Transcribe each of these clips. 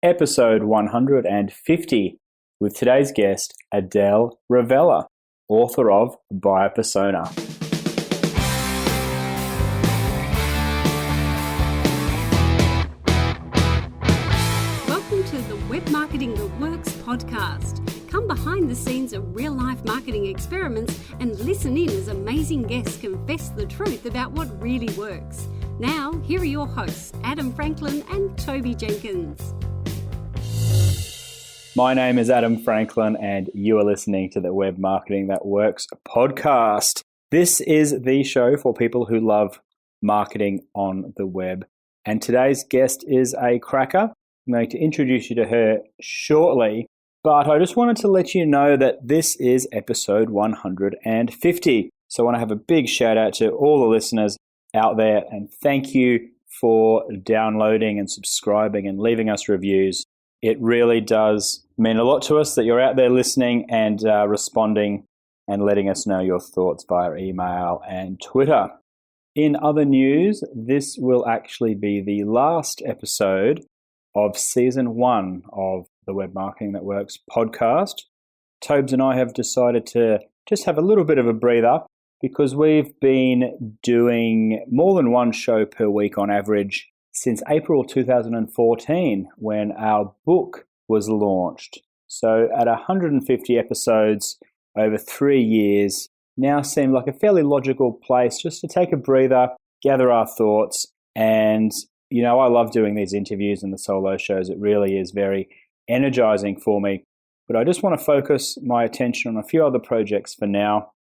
episode 150, with today's guest, Adele Revella, author of Buyer Persona. Welcome to the Web Marketing That Works podcast. Come behind the scenes of real-life marketing experiments and listen in as amazing guests confess the truth about what really works. Now, here are your hosts, Adam Franklin and Toby Jenkins. My name is Adam Franklin, and you are listening to the Web Marketing That Works podcast. This is the show for people who love marketing on the web. And today's guest is a cracker. I'm going to introduce you to her shortly, but I just wanted to let you know that this is episode 150. So I want to have a big shout out to all the listeners out there, and thank you for downloading and subscribing and leaving us reviews. It really does mean a lot to us that you're out there listening and responding and letting us know your thoughts via email and Twitter. In other news, this will actually be the last episode of season 1 of the Web Marketing That Works podcast. Tobes and I have decided to just have a little bit of a breather because we've been doing more than one show per week on average since April 2014, when our book was launched. So at 150 episodes over 3 years, now seemed like a fairly logical place just to take a breather, gather our thoughts. And, you know, I love doing these interviews and the solo shows. It really is very energizing for me. But I just want to focus my attention on a few other projects for now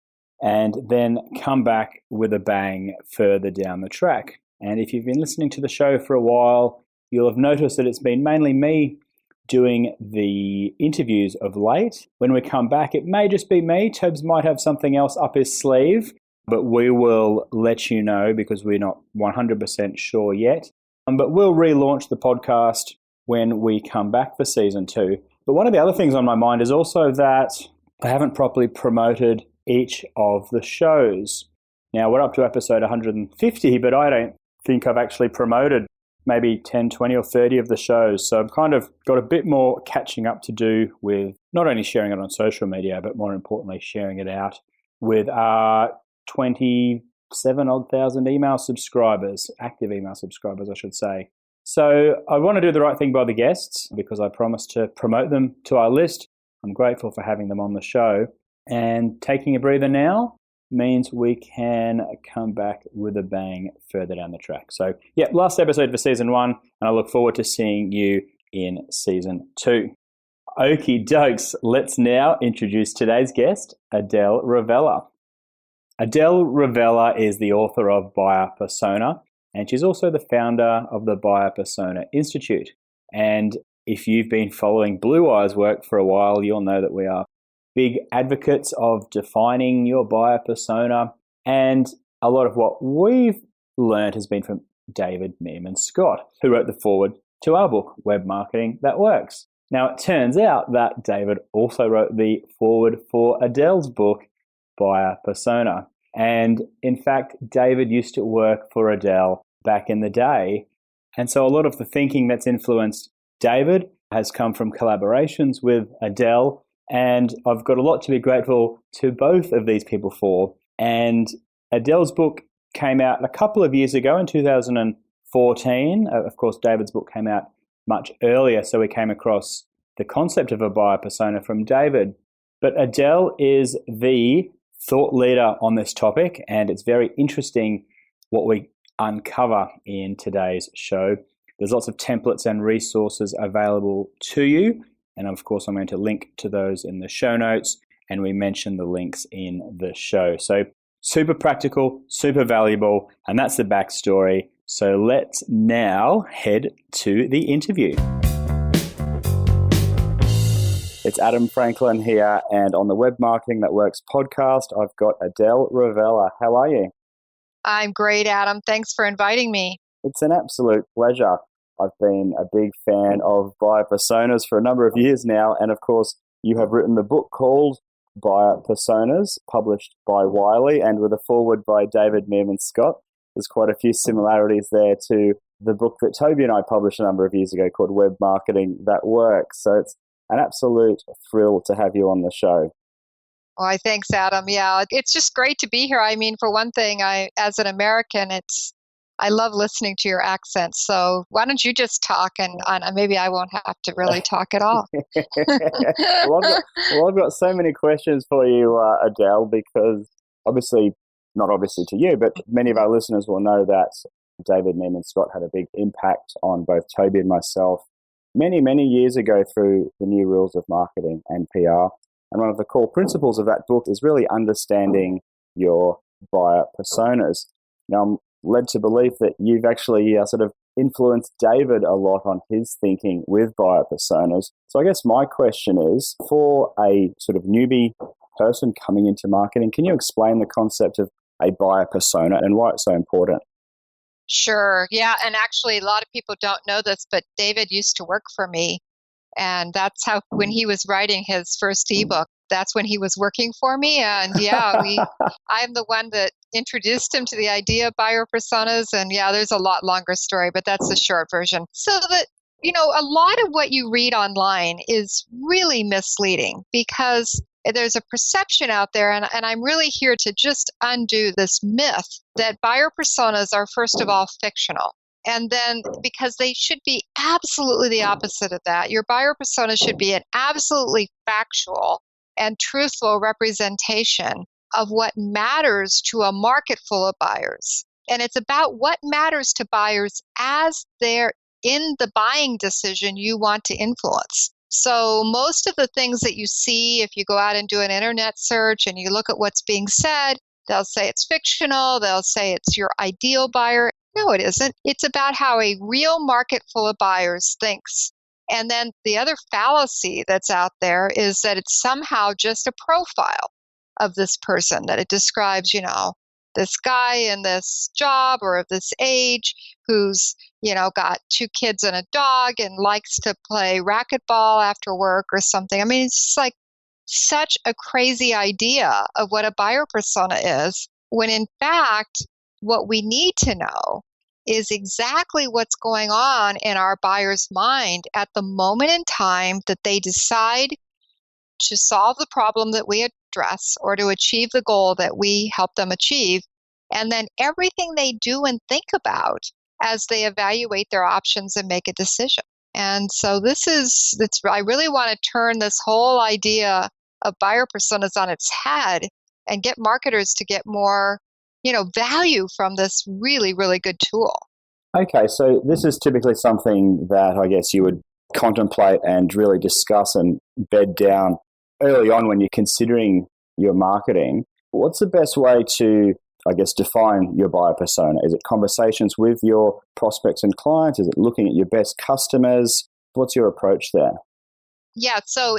and then come back with a bang further down the track. And if you've been listening to the show for a while, you'll have noticed that it's been mainly me doing the interviews of late. When we come back, it may just be me. Tobes might have something else up his sleeve, but we will let you know because we're not 100% sure yet. But we'll relaunch the podcast when we come back for season 2. But one of the other things on my mind is also that I haven't properly promoted each of the shows. Now, we're up to episode 150, but I don't think I've actually promoted maybe 10, 20 or 30 of the shows. So I've kind of got a bit more catching up to do with not only sharing it on social media, but more importantly, sharing it out with our 27,000 email subscribers, active email subscribers, I should say. So I want to do the right thing by the guests because I promised to promote them to our list. I'm grateful for having them on the show. And taking a breather now means we can come back with a bang further down the track. So, yeah, last episode for season 1, and I look forward to seeing you in season 2. Okie dokes, let's now introduce today's guest, Adele Revella. Adele Revella is the author of Buyer Persona, and she's also the founder of the Buyer Persona Institute. And if you've been following Blue Wire's work for a while, you'll know that we are big advocates of defining your buyer persona. And a lot of what we've learned has been from David Scott, who wrote the foreword to our book, Web Marketing That Works. Now, it turns out that David also wrote the foreword for Adele's book, Buyer Persona. And in fact, David used to work for Adele back in the day. And so a lot of the thinking that's influenced David has come from collaborations with Adele. And I've got a lot to be grateful to both of these people for. And Adele's book came out a couple of years ago in 2014. Of course, David's book came out much earlier, so we came across the concept of a buyer persona from David. But Adele is the thought leader on this topic, and it's very interesting what we uncover in today's show. There's lots of templates and resources available to you. And of course, I'm going to link to those in the show notes, and we mention the links in the show. So super practical, super valuable, and that's the backstory. So let's now head to the interview. It's Adam Franklin here, and on the Web Marketing That Works podcast, I've got Adele Revella. How are you? I'm great, Adam. Thanks for inviting me. It's an absolute pleasure. I've been a big fan of buyer personas for a number of years now. And of course, you have written the book called Buyer Personas, published by Wiley and with a foreword by David Scott. There's quite a few similarities there to the book that Toby and I published a number of years ago called Web Marketing That Works. So it's an absolute thrill to have you on the show. Why, thanks, Adam. Yeah, it's just great to be here. I mean, for one thing, as an American, I love listening to your accent. So why don't you just talk, and maybe I won't have to really talk at all. I've got so many questions for you, Adele, because not obviously to you, but many of our listeners will know that David Neiman Scott had a big impact on both Toby and myself many, many years ago through the new rules of marketing and PR. And one of the core principles of that book is really understanding your buyer personas. Now, I'm led to believe that you've actually sort of influenced David a lot on his thinking with buyer personas. So I guess my question is, for a sort of newbie person coming into marketing, can you explain the concept of a buyer persona and why it's so important? Sure. Yeah. And actually, a lot of people don't know this, but David used to work for me. And that's how, when he was writing his first ebook, that's when he was working for me. And yeah, I'm the one that introduced him to the idea of buyer personas. And yeah, there's a lot longer story, but that's the short version. So that, a lot of what you read online is really misleading because there's a perception out there, and I'm really here to just undo this myth that buyer personas are, first of all, fictional. And then, because they should be absolutely the opposite of that. Your buyer persona should be an absolutely factual and truthful representation of what matters to a market full of buyers. And it's about what matters to buyers as they're in the buying decision you want to influence. So most of the things that you see, if you go out and do an internet search and you look at what's being said, they'll say it's fictional, they'll say it's your ideal buyer. No, it isn't. It's about how a real market full of buyers thinks. And then the other fallacy that's out there is that it's somehow just a profile of this person, that it describes, this guy in this job or of this age who's, got 2 kids and a dog and likes to play racquetball after work or something. I mean, it's just like such a crazy idea of what a buyer persona is, when in fact, what we need to know is exactly what's going on in our buyer's mind at the moment in time that they decide to solve the problem that we address or to achieve the goal that we help them achieve, and then everything they do and think about as they evaluate their options and make a decision. And so I really want to turn this whole idea of buyer personas on its head and get marketers to get more value from this really, really good tool. Okay, so this is typically something that I guess you would contemplate and really discuss and bed down early on when you're considering your marketing. What's the best way to, I guess, define your buyer persona? Is it conversations with your prospects and clients? Is it looking at your best customers? What's your approach there? Yeah, so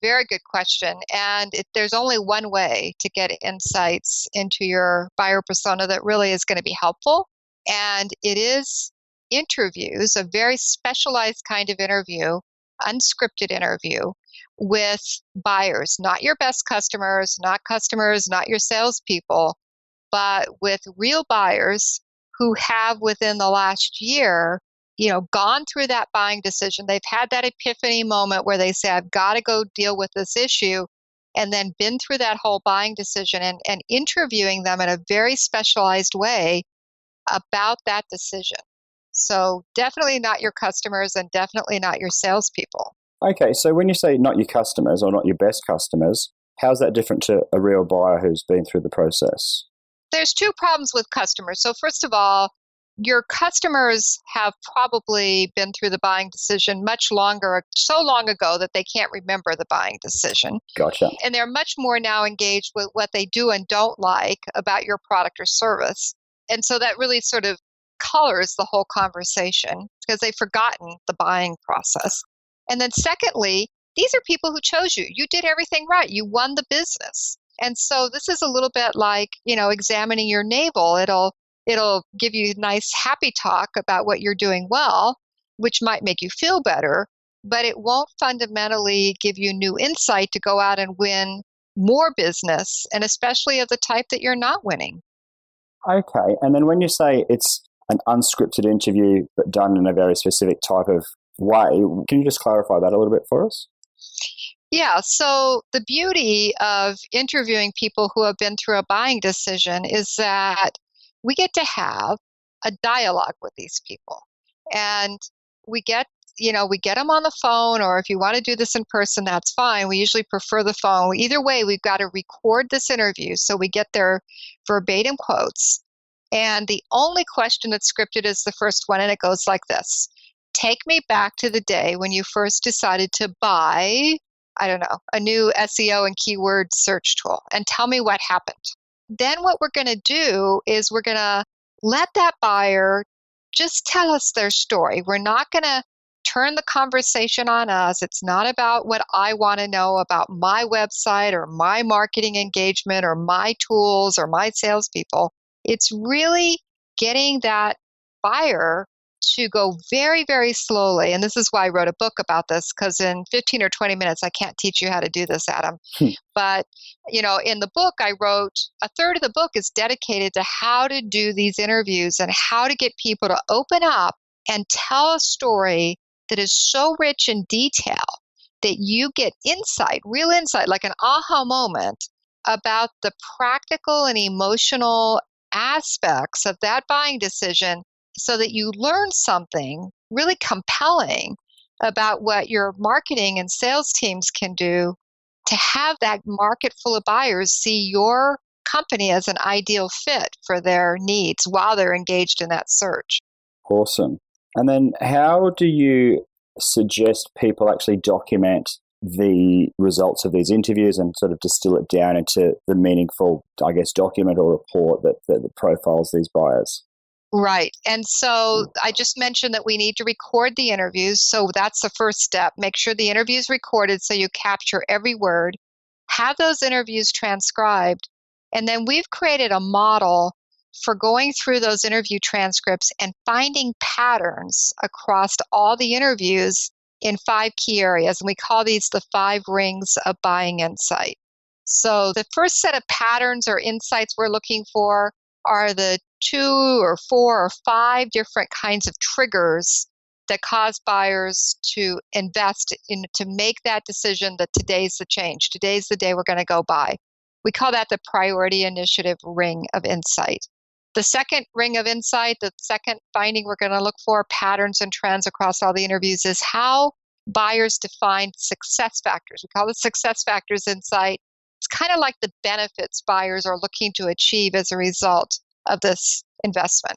very good question. And there's only one way to get insights into your buyer persona that really is going to be helpful. And it is interviews, a very specialized kind of interview, unscripted interview with buyers, not your best customers, not your salespeople, but with real buyers who have within the last year gone through that buying decision. They've had that epiphany moment where they say, I've got to go deal with this issue, and then been through that whole buying decision and interviewing them in a very specialized way about that decision. So definitely not your customers and definitely not your salespeople. Okay, so when you say not your customers or not your best customers, how's that different to a real buyer who's been through the process? There's 2 problems with customers. So first of all, your customers have probably been through the buying decision so long ago that they can't remember the buying decision. Gotcha. And they're much more now engaged with what they do and don't like about your product or service. And so that really sort of colors the whole conversation because they've forgotten the buying process. And then secondly, these are people who chose you. You did everything right. You won the business. And so this is a little bit like, examining your navel. It'll give you nice happy talk about what you're doing well, which might make you feel better, but it won't fundamentally give you new insight to go out and win more business, and especially of the type that you're not winning. Okay, and then when you say it's an unscripted interview, but done in a very specific type of way. Can you just clarify that a little bit for us? Yeah, so the beauty of interviewing people who have been through a buying decision is that we get to have a dialogue with these people. And we get them on the phone, or if you want to do this in person, that's fine. We usually prefer the phone. Either way, we've got to record this interview so we get their verbatim quotes. And the only question that's scripted is the first one, and it goes like this. Take me back to the day when you first decided to buy, I don't know, a new SEO and keyword search tool, and tell me what happened. Then what we're going to do is we're going to let that buyer just tell us their story. We're not going to turn the conversation on us. It's not about what I want to know about my website or my marketing engagement or my tools or my salespeople. It's really getting that buyer to go very, very slowly. And this is why I wrote a book about this, because in 15 or 20 minutes, I can't teach you how to do this, Adam. But, in the book, I wrote a third of the book is dedicated to how to do these interviews and how to get people to open up and tell a story that is so rich in detail that you get insight, real insight, like an aha moment about the practical and emotional aspects of that buying decision, so that you learn something really compelling about what your marketing and sales teams can do to have that market full of buyers see your company as an ideal fit for their needs while they're engaged in that search. Awesome. And then how do you suggest people actually document the results of these interviews and sort of distill it down into the meaningful, document or report that profiles these buyers? Right. And so I just mentioned that we need to record the interviews. So that's the first step. Make sure the interview is recorded so you capture every word. Have those interviews transcribed. And then we've created a model for going through those interview transcripts and finding patterns across all the interviews in 5 key areas. And we call these the 5 rings of buying insight. So the first set of patterns or insights we're looking for are the 2 or 4 or 5 different kinds of triggers that cause buyers to invest to make that decision that today's the change. Today's the day we're going to go buy. We call that the priority initiative ring of insight. The second ring of insight, the second finding we're going to look for, patterns and trends across all the interviews, is how buyers define success factors. We call it success factors insight. It's kind of like the benefits buyers are looking to achieve as a result of this investment.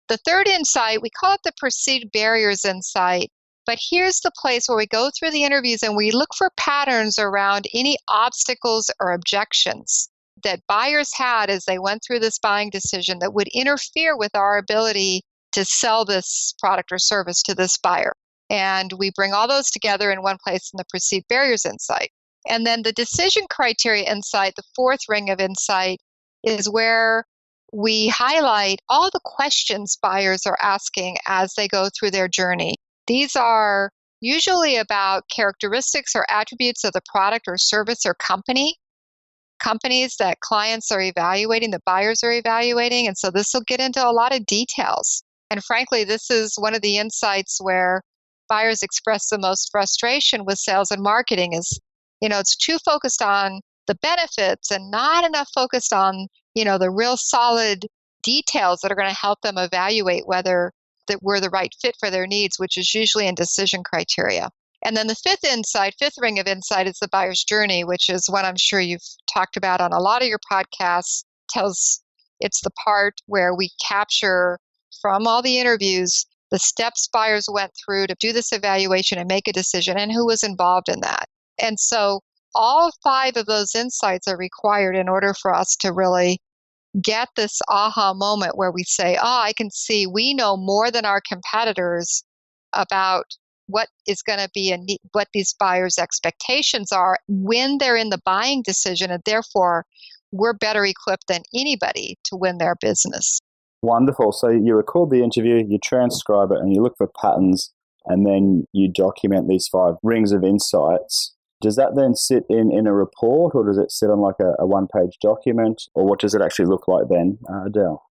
The third insight, we call it the perceived barriers insight, but here's the place where we go through the interviews and we look for patterns around any obstacles or objections that buyers had as they went through this buying decision that would interfere with our ability to sell this product or service to this buyer. And we bring all those together in one place in the perceived barriers insight. And then the decision criteria insight, the fourth ring of insight, is where we highlight all the questions buyers are asking as they go through their journey. These are usually about characteristics or attributes of the product or service or companies that clients are evaluating, that buyers are evaluating. And so this will get into a lot of details. And frankly, this is one of the insights where buyers express the most frustration with sales and marketing is, it's too focused on the benefits and not enough focused on, the real solid details that are going to help them evaluate whether that we're the right fit for their needs, which is usually in decision criteria. And then the fifth ring of insight is the buyer's journey, which is what I'm sure you've talked about on a lot of your podcasts. It's the part where we capture from all the interviews the steps buyers went through to do this evaluation and make a decision and who was involved in that. And so all 5 of those insights are required in order for us to really get this aha moment where we say, I can see we know more than our competitors about what is going to be what these buyers' expectations are when they're in the buying decision, and therefore we're better equipped than anybody to win their business. Wonderful. So you record the interview, you transcribe it, and you look for patterns, and then you document these 5 rings of insights. Does that then sit in a report, or does it sit on like a one-page document, or what does it actually look like then, Adele?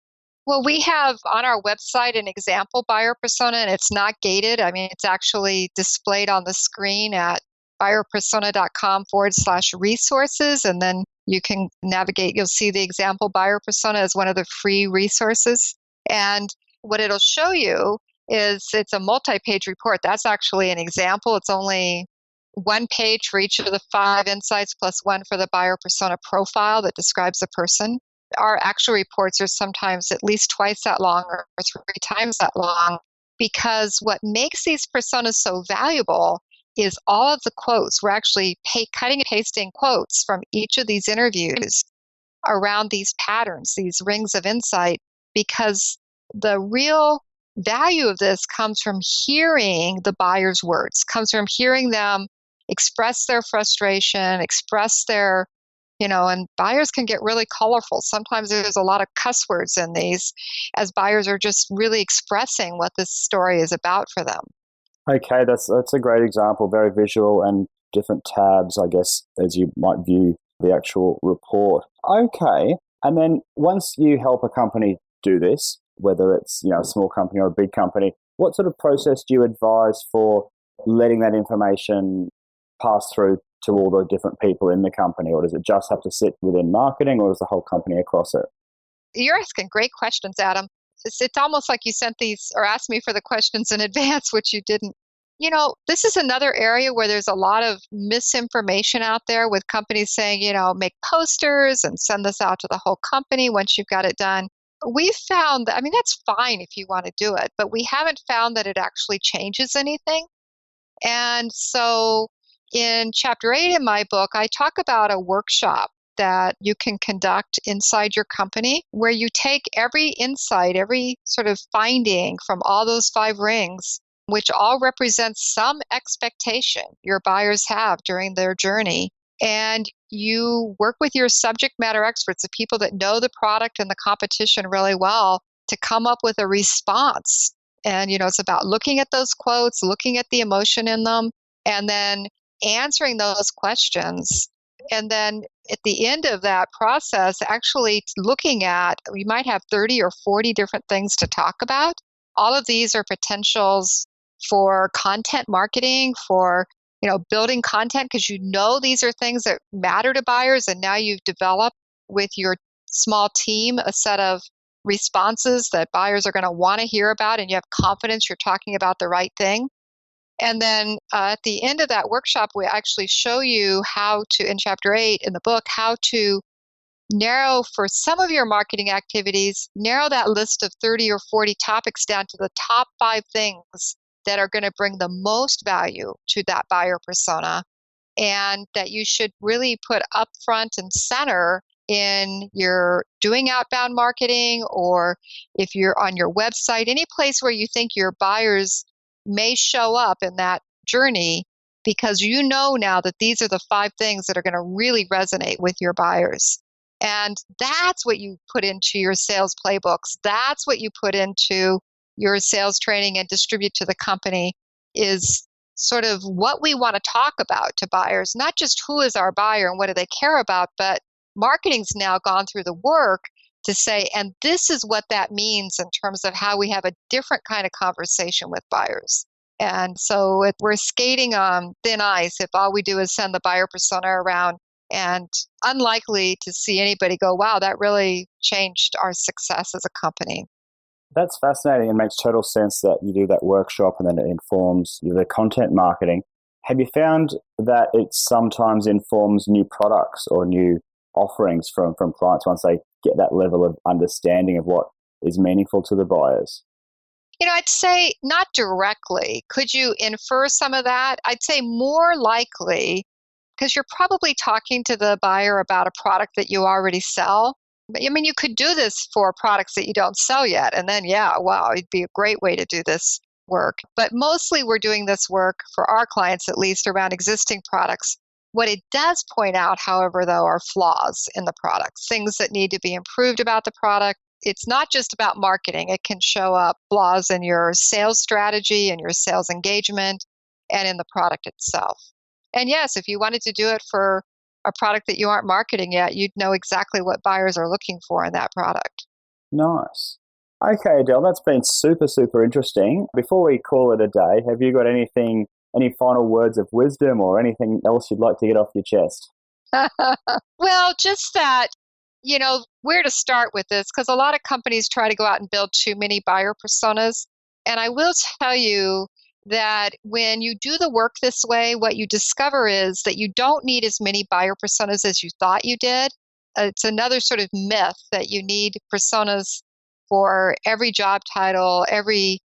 Well, we have on our website an example buyer persona, and it's not gated. I mean, it's actually displayed on the screen at buyerpersona.com/resources, and then you can navigate. You'll see the example buyer persona as one of the free resources. And what it'll show you is it's a multi-page report. That's actually an example. It's only one page for each of the 5 insights plus one for the buyer persona profile that describes the person. Our actual reports are sometimes at least twice that long or 3 times that long, because what makes these personas so valuable is all of the quotes. We're actually cutting and pasting quotes from each of these interviews around these patterns, these rings of insight, because the real value of this comes from hearing the buyer's words, comes from hearing them express their frustration, express their, and buyers can get really colorful. Sometimes there's a lot of cuss words in these, as buyers are just really expressing what this story is about for them. Okay, that's a great example, very visual and different tabs, I guess, as you might view the actual report. Okay, and then once you help a company do this, whether it's a small company or a big company, what sort of process do you advise for letting that information pass through to all the different people in the company, or does it just have to sit within marketing, or is the whole company across it? You're asking great questions, Adam. It's almost like you sent these or asked me for the questions in advance, which you didn't. This is another area where there's a lot of misinformation out there with companies saying, make posters and send this out to the whole company once you've got it done. We've found that, that's fine if you want to do it, but we haven't found that it actually changes anything. And so in chapter 8 in my book, I talk about a workshop that you can conduct inside your company where you take every insight, every sort of finding from all those 5 rings, which all represent some expectation your buyers have during their journey. And you work with your subject matter experts, the people that know the product and the competition really well, to come up with a response. And, it's about looking at those quotes, looking at the emotion in them, and then answering those questions. And then at the end of that process, actually looking at, we might have 30 or 40 different things to talk about. All of these are potentials for content marketing, for building content, because these are things that matter to buyers, and now you've developed with your small team a set of responses that buyers are going to want to hear about, and you have confidence you're talking about the right thing. And then at the end of that workshop, we actually show you how to, in chapter 8 in the book, how to narrow for some of your marketing activities, narrow that list of 30 or 40 topics down to the top 5 things that are going to bring the most value to that buyer persona, and that you should really put up front and center in your doing outbound marketing, or if you're on your website, any place where you think your buyers may show up in that journey, because now that these are the 5 things that are going to really resonate with your buyers. And that's what you put into your sales playbooks. That's what you put into your sales training and distribute to the company, is sort of what we want to talk about to buyers, not just who is our buyer and what do they care about, but marketing's now gone through the work to say, and this is what that means in terms of how we have a different kind of conversation with buyers. And so we're skating on thin ice if all we do is send the buyer persona around, and unlikely to see anybody go, wow, that really changed our success as a company. That's fascinating and makes total sense that you do that workshop and then it informs the content marketing. Have you found that it sometimes informs new products or new offerings from clients once they get that level of understanding of what is meaningful to the buyers? I'd say not directly. Could you infer some of that? I'd say more likely, because you're probably talking to the buyer about a product that you already sell. But you could do this for products that you don't sell yet. And then, wow, it'd be a great way to do this work. But mostly we're doing this work for our clients, at least around existing products. What it does point out, however, though, are flaws in the product, things that need to be improved about the product. It's not just about marketing. It can show up flaws in your sales strategy and your sales engagement and in the product itself. And yes, if you wanted to do it for a product that you aren't marketing yet, you'd know exactly what buyers are looking for in that product. Nice. Okay, Adele, that's been super, super interesting. Before we call it a day, have you got anything, any final words of wisdom or anything else you'd like to get off your chest? Well, just that, where to start with this, because a lot of companies try to go out and build too many buyer personas. And I will tell you that when you do the work this way, what you discover is that you don't need as many buyer personas as you thought you did. It's another sort of myth that you need personas for every job title, every,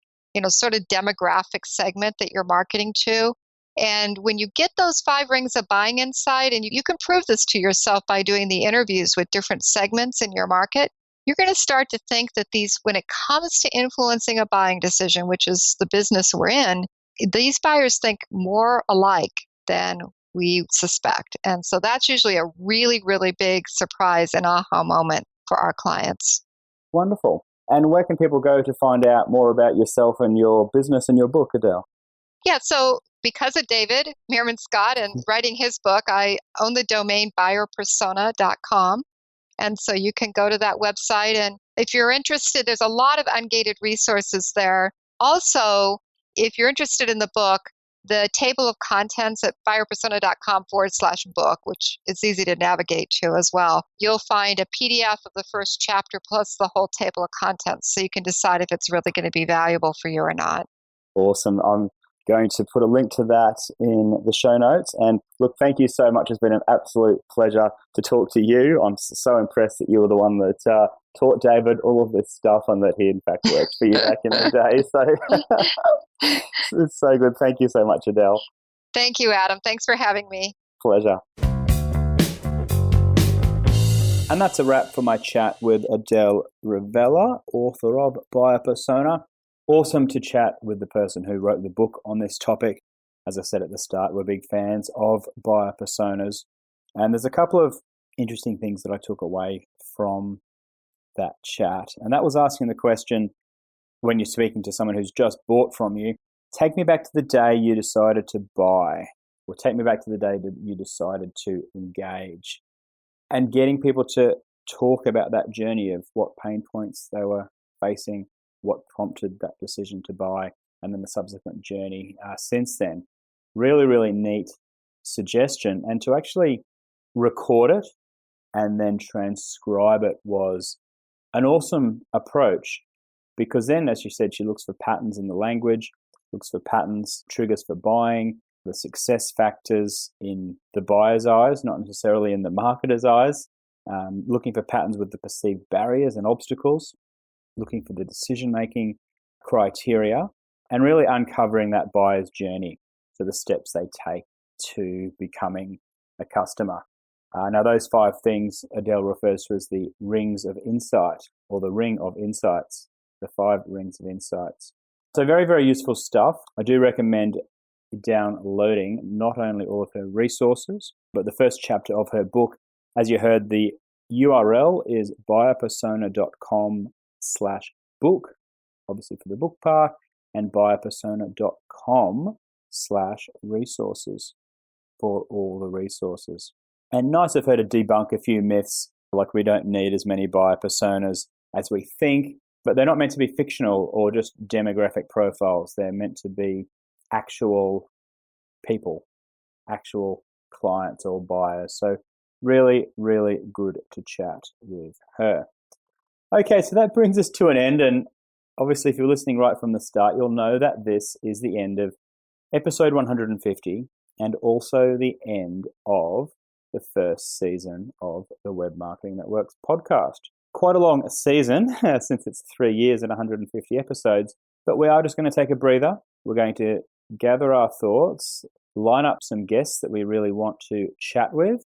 sort of demographic segment that you're marketing to. And when you get those 5 rings of buying insight, and you can prove this to yourself by doing the interviews with different segments in your market, you're going to start to think that when it comes to influencing a buying decision, which is the business we're in, these buyers think more alike than we suspect. And so that's usually a really, really big surprise and aha moment for our clients. Wonderful. And where can people go to find out more about yourself and your business and your book, Adele? Yeah, so because of David Meerman Scott and writing his book, I own the domain buyerpersona.com. And so you can go to that website. And if you're interested, there's a lot of ungated resources there. Also, if you're interested in the book, the table of contents at buyerpersona.com/book, which is easy to navigate to as well, you'll find a PDF of the first chapter plus the whole table of contents. So you can decide if it's really going to be valuable for you or not. Awesome. I'm going to put a link to that in the show notes. And look, thank you so much. It's been an absolute pleasure to talk to you. I'm so impressed that you were the one that taught David all of this stuff and that he, in fact, worked for you back in the day. So it's so good. Thank you so much, Adele. Thank you, Adam. Thanks for having me. Pleasure. And that's a wrap for my chat with Adele Revella, author of Buyer Persona. Awesome to chat with the person who wrote the book on this topic. As I said at the start, we're big fans of buyer personas. And there's a couple of interesting things that I took away from that chat. And that was asking the question, when you're speaking to someone who's just bought from you, take me back to the day you decided to buy, or take me back to the day that you decided to engage. And getting people to talk about that journey of what pain points they were facing, what prompted that decision to buy, and then the subsequent journey since then. Really, really neat suggestion. And to actually record it and then transcribe it was an awesome approach, because then, as you said, she looks for patterns in the language, looks for patterns, triggers for buying, the success factors in the buyer's eyes, not necessarily in the marketer's eyes, looking for patterns with the perceived barriers and obstacles, looking for the decision-making criteria, and really uncovering that buyer's journey, so the steps they take to becoming a customer. Now, those 5 things Adele refers to as the rings of insight, or the ring of insights, the 5 rings of insights. So very, very useful stuff. I do recommend downloading not only all of her resources, but the first chapter of her book. As you heard, the URL is buyerpersona.com/book, obviously for the book part, and buyerpersona.com/resources for all the resources. And nice of her to debunk a few myths, like we don't need as many buyer personas as we think, but they're not meant to be fictional or just demographic profiles. They're meant to be actual people, actual clients or buyers. So really, really good to chat with her. Okay, so that brings us to an end. And obviously, if you're listening right from the start, you'll know that this is the end of episode 150 and also the end of the first season of the Web Marketing That Works podcast. Quite a long season since it's 3 years and 150 episodes, but we are just going to take a breather. We're going to gather our thoughts, line up some guests that we really want to chat with,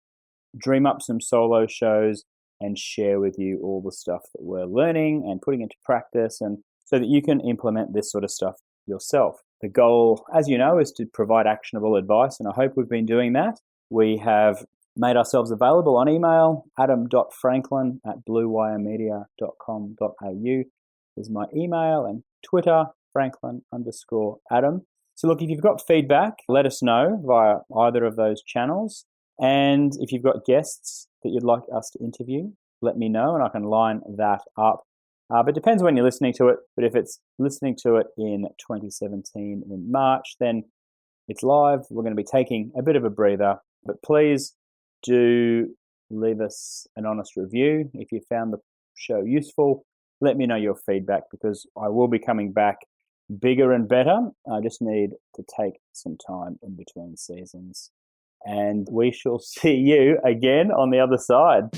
dream up some solo shows, and share with you all the stuff that we're learning and putting into practice, and so that you can implement this sort of stuff yourself. The goal, as you know, is to provide actionable advice, and I hope we've been doing that. We have made ourselves available on email. adam.franklin@bluewiremedia.com.au is my email, and Twitter, Franklin_Adam. So look, if you've got feedback, let us know via either of those channels. And if you've got guests that you'd like us to interview, let me know and I can line that up. But it depends when you're listening to it. But if it's listening to it in 2017 in March, then it's live. We're going to be taking a bit of a breather. But please do leave us an honest review if you found the show useful. Let me know your feedback, because I will be coming back bigger and better. I just need to take some time in between seasons. And we shall see you again on the other side.